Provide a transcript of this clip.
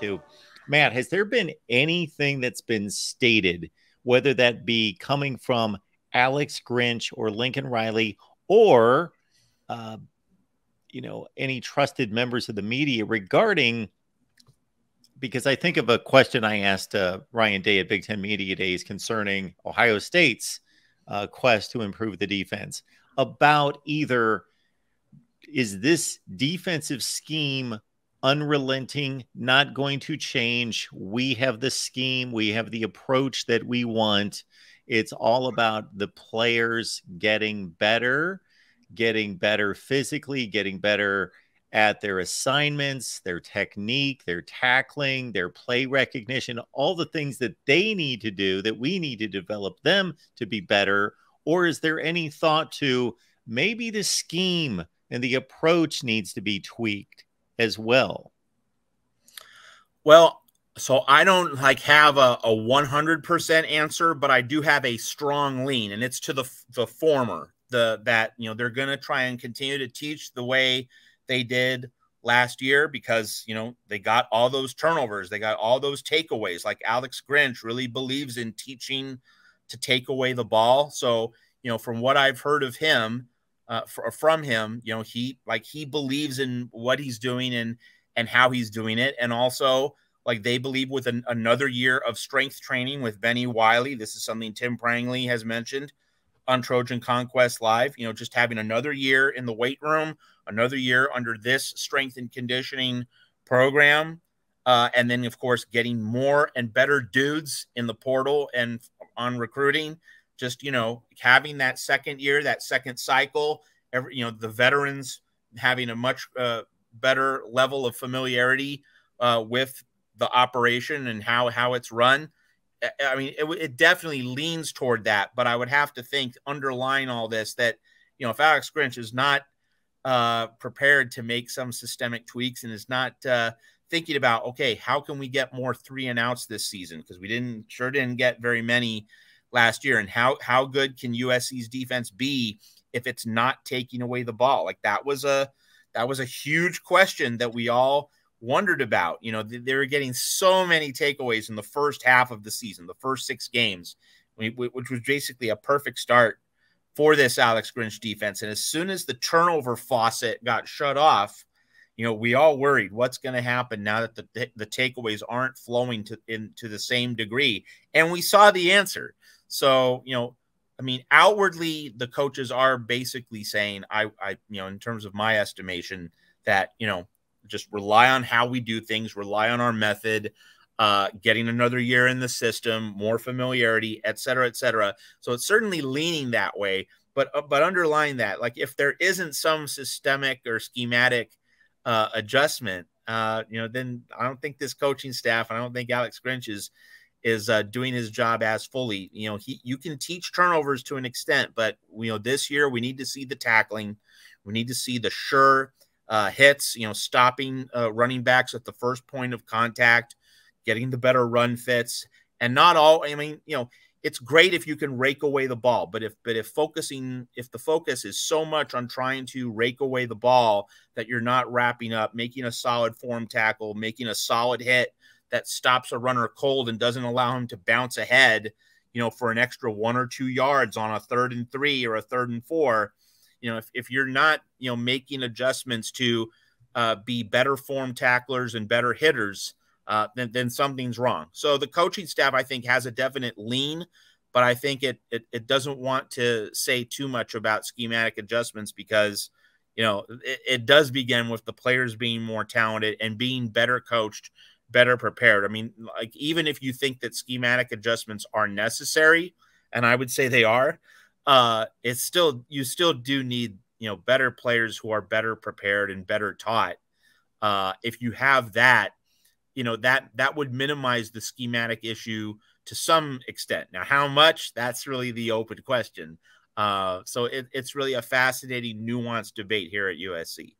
too. Matt, has there been anything that's been stated, whether that be coming from Alex Grinch or Lincoln Riley, or uh, any trusted members of the media regarding? Because I think of a question I asked Ryan Day at Big Ten Media Days concerning Ohio State's quest to improve the defense, about either, is this defensive scheme unrelenting, not going to change? We have the scheme, we have the approach that we want. It's all about the players getting better physically, getting better at their assignments, their technique, their tackling, their play recognition, all the things that they need to do, that we need to develop them to be better? Or is there any thought to maybe the scheme and the approach needs to be tweaked as well? Well, so I don't have a 100% answer, but I do have a strong lean, and it's to the former, that they're going to try and continue to teach the way they did last year, because they got all those turnovers, they got all those takeaways. Like Alex Grinch really believes in teaching to take away the ball. So from what I've heard of him, from him, he believes in what he's doing and how he's doing it. And also, they believe with another year of strength training with Benny Wiley. This is something Tim Prangley has mentioned on Trojan Conquest Live, just having another year in the weight room, another year under this strength and conditioning program. And then, of course, getting more and better dudes in the portal and on recruiting. Just, having that second year, that second cycle, the veterans having a much better level of familiarity with the operation and how it's run. I mean, it definitely leans toward that, but I would have to think, underlying all this, that, if Alex Grinch is not prepared to make some systemic tweaks and is not thinking about, okay, how can we get more 3-and-outs this season? Because we didn't get very many last year. And how good can USC's defense be if it's not taking away the ball? That was a huge question that we all wondered about. They were getting so many takeaways in the first half of the season, the first 6 games, which was basically a perfect start for this Alex Grinch defense. And as soon as the turnover faucet got shut off, we all worried what's going to happen now that the takeaways aren't flowing into the same degree. And we saw the answer. So, outwardly, the coaches are basically saying, in terms of my estimation, that, just rely on how we do things, rely on our method, getting another year in the system, more familiarity, et cetera, et cetera. So it's certainly leaning that way, but underlying that, if there isn't some systemic or schematic adjustment, then I don't think this coaching staff, and I don't think Alex Grinch is doing his job as fully. You can teach turnovers to an extent, but this year we need to see the tackling, we need to see the sure hits, stopping running backs at the first point of contact, getting the better run fits. And not all, it's great if you can rake away the ball, but if the focus is so much on trying to rake away the ball that you're not wrapping up, making a solid form tackle, making a solid hit that stops a runner cold and doesn't allow him to bounce ahead, for an extra 1 or 2 yards on a 3rd and 3 or a 3rd and 4, if you're not, making adjustments to be better form tacklers and better hitters, then something's wrong. So the coaching staff, I think, has a definite lean, but I think it doesn't want to say too much about schematic adjustments, because, it does begin with the players being more talented and being better coached, better prepared. I mean, even if you think that schematic adjustments are necessary, and I would say they are, you still do need, better players who are better prepared and better taught. If you have that, that would minimize the schematic issue to some extent. Now, how much? That's really the open question. So it's really a fascinating, nuanced debate here at USC.